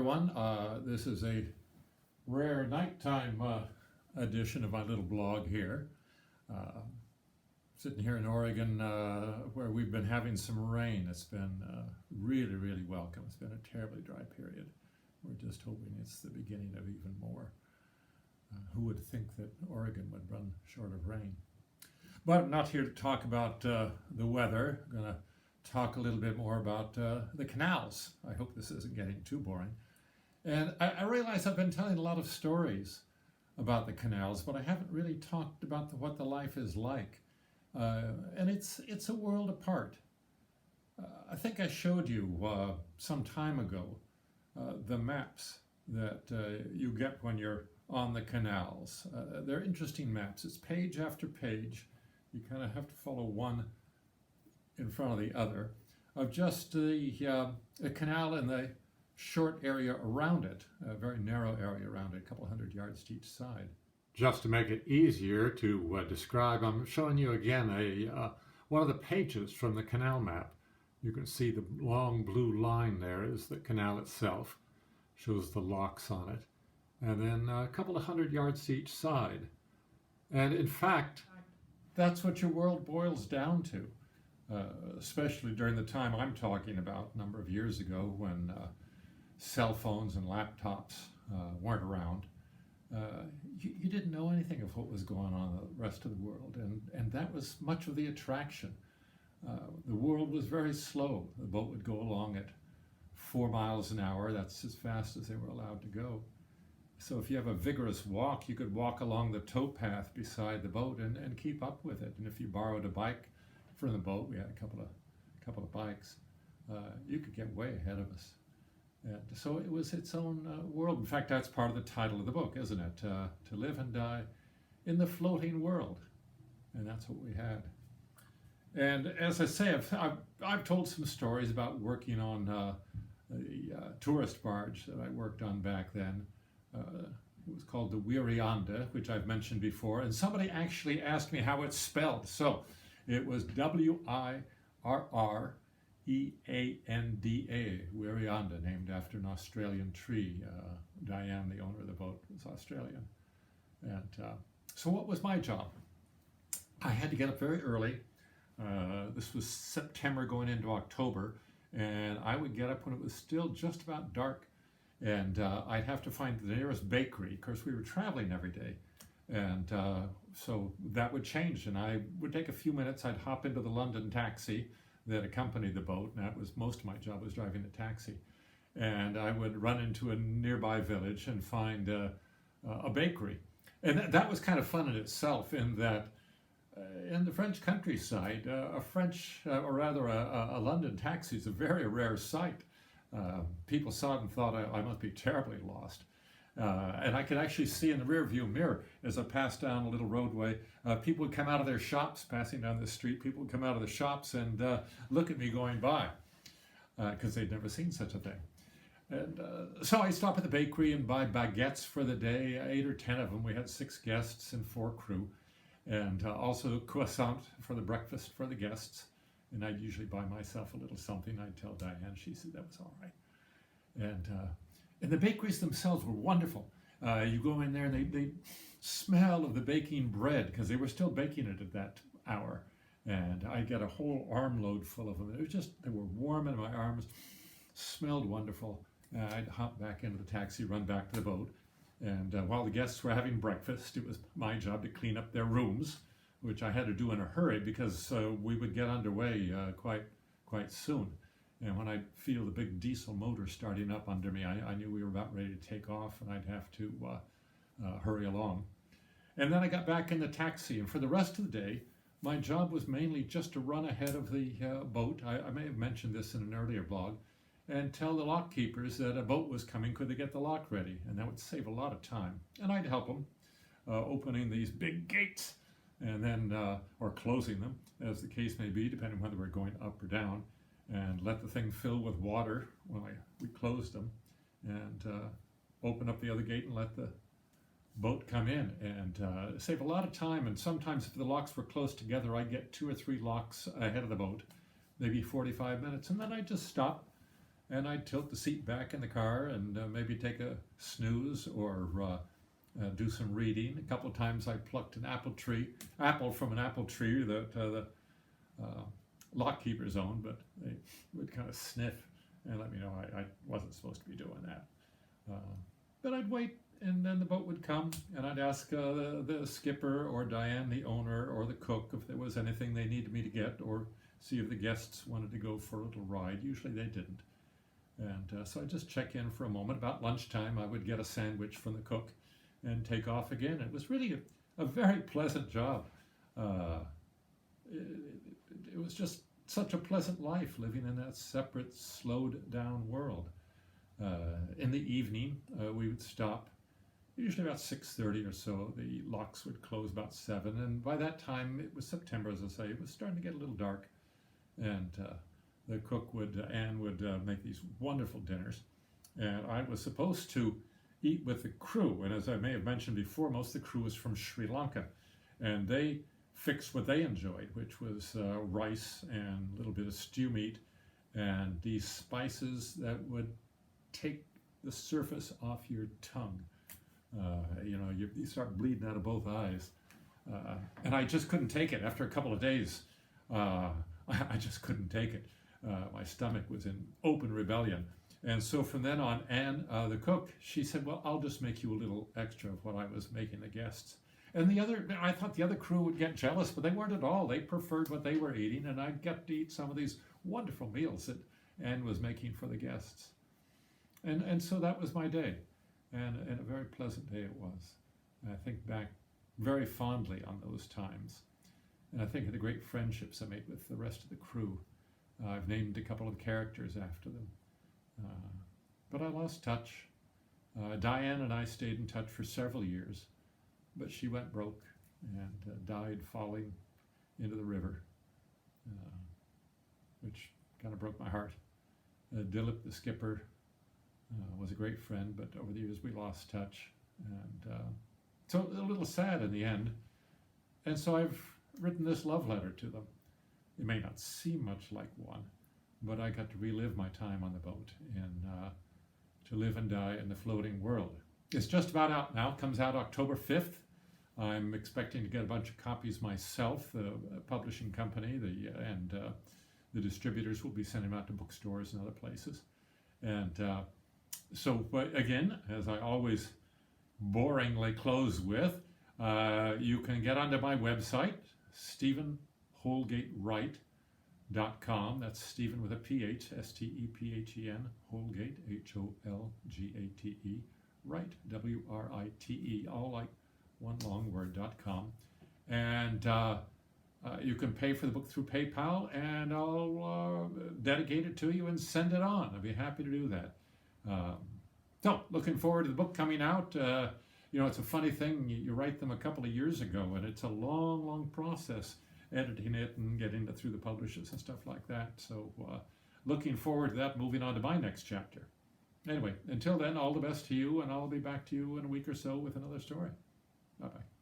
everyone. This is a rare nighttime edition of my little blog here. Sitting here in Oregon where we've been having some rain. It's been really, really welcome. It's been a terribly dry period. We're just hoping it's the beginning of even more. Who would think that Oregon would run short of rain? But I'm not here to talk about the weather. I'm going to talk a little bit more about the canals. I hope this isn't getting too boring. And I realize I've been telling a lot of stories about the canals, but I haven't really talked about what the life is like. And it's a world apart. I think I showed you some time ago the maps that you get when you're on the canals. They're interesting maps. It's page after page. You kind of have to follow one in front of the other, of just the canal and the short area around it, a very narrow area around it, a couple hundred yards to each side. Just to make it easier to describe, I'm showing you again one of the pages from the canal map. You can see the long blue line there is the canal itself, shows the locks on it, and then a couple of hundred yards to each side. And in fact, that's what your world boils down to. Especially during the time I'm talking about, a number of years ago, when cell phones and laptops weren't around. You didn't know anything of what was going on in the rest of the world, and that was much of the attraction. The world was very slow. The boat would go along at 4 miles an hour. That's as fast as they were allowed to go. So if you have a vigorous walk, you could walk along the towpath beside the boat and keep up with it. And if you borrowed a bike from the boat, we had a couple of bikes, you could get way ahead of us. And so it was its own world. In fact, that's part of the title of the book, isn't it? To live and die in the floating world. And that's what we had. And as I say, I've told some stories about working on the tourist barge that I worked on back then. It was called the Wirreanda, which I've mentioned before. And somebody actually asked me how it's spelled. So it was W-I-R-R-E-A-N-D-A, Wirreanda, named after an Australian tree. Diane, the owner of the boat, was Australian. And so what was my job? I had to get up very early. This was September going into October, and I would get up when it was still just about dark, and I'd have to find the nearest bakery. Of course, we were traveling every day. And so that would change, and I would take a few minutes. I'd hop into the London taxi that accompanied the boat, and that was most of my job, was driving the taxi. And I would run into a nearby village and find a bakery. And that was kind of fun in itself, in that in the French countryside, a London taxi is a very rare sight. People saw it and thought I must be terribly lost. And I could actually see in the rear view mirror as I passed down a little roadway, people would come out of their shops, passing down the street. People would come out of the shops and look at me going by, because they'd never seen such a thing. And so I stop at the bakery and buy baguettes for the day, 8 or 10 of them. We had 6 guests and 4 crew, and also croissant for the breakfast for the guests. And I'd usually buy myself a little something. I'd tell Diane, she said that was all right. And the bakeries themselves were wonderful. You go in there and they smell of the baking bread, because they were still baking it at that hour. And I get a whole armload full of them. It was just, they were warm in my arms, smelled wonderful. I'd hop back into the taxi, run back to the boat. And while the guests were having breakfast, it was my job to clean up their rooms, which I had to do in a hurry, because we would get underway quite soon. And when I'd feel the big diesel motor starting up under me, I knew we were about ready to take off, and I'd have to hurry along. And then I got back in the taxi, and for the rest of the day, my job was mainly just to run ahead of the boat. I may have mentioned this in an earlier blog, and tell the lock keepers that a boat was coming, could they get the lock ready? And that would save a lot of time. And I'd help them, opening these big gates, and then, or closing them, as the case may be, depending on whether we're going up or down, and let the thing fill with water when we closed them, and open up the other gate and let the boat come in, and save a lot of time. And sometimes if the locks were close together, I'd get 2 or 3 locks ahead of the boat, maybe 45 minutes, and then I'd just stop and I'd tilt the seat back in the car and maybe take a snooze or do some reading. A couple of times I plucked an apple from an apple tree that the lock keepers owned, but they would kind of sniff and let me know I wasn't supposed to be doing that. But I'd wait, and then the boat would come, and I'd ask the skipper or Diane, the owner, or the cook if there was anything they needed me to get, or see if the guests wanted to go for a little ride. Usually they didn't. And so I'd just check in for a moment. About lunchtime, I would get a sandwich from the cook and take off again. It was really a very pleasant job. It was just such a pleasant life living in that separate, slowed down world. In the evening, we would stop, usually about 6:30 or so. The locks would close about 7, and by that time, it was September, as I say, it was starting to get a little dark, and the cook Anne would make these wonderful dinners, and I was supposed to eat with the crew, and as I may have mentioned before, most of the crew was from Sri Lanka, and they fixed what they enjoyed, which was rice and a little bit of stew meat, and these spices that would take the surface off your tongue. You start bleeding out of both eyes. And I just couldn't take it. After a couple of days, I just couldn't take it. My stomach was in open rebellion. And so from then on, Anne, the cook, she said, well, I'll just make you a little extra of what I was making the guests. And I thought the other crew would get jealous, but they weren't at all. They preferred what they were eating, and I'd get to eat some of these wonderful meals that Anne was making for the guests. And so that was my day, and a very pleasant day it was. And I think back very fondly on those times. And I think of the great friendships I made with the rest of the crew. I've named a couple of characters after them. But I lost touch. Diane and I stayed in touch for several years, but she went broke and died falling into the river, which kind of broke my heart. Dilip, the skipper, was a great friend, but over the years we lost touch, and so a little sad in the end. And so I've written this love letter to them. It may not seem much like one, but I got to relive my time on the boat and to live and die in the floating world. It's just about out now. It comes out October 5th. I'm expecting to get a bunch of copies myself. The publishing company and the distributors will be sending them out to bookstores and other places. And so again, as I always boringly close with, you can get onto my website, StephenHolgatewright.com. That's Stephen with a PH, S-T-E-P-H-E-N, Holgate, H-O-L-G-A-T-E, Wright, W-R-I-T-E, all like one long word.com. And you can pay for the book through PayPal, and I'll dedicate it to you and send it on. I'd be happy to do that. So, looking forward to the book coming out. It's a funny thing. You write them a couple of years ago, and it's a long, long process editing it and getting it through the publishers and stuff like that. So, looking forward to that, moving on to my next chapter. Anyway, until then, all the best to you, and I'll be back to you in a week or so with another story. Bye-bye.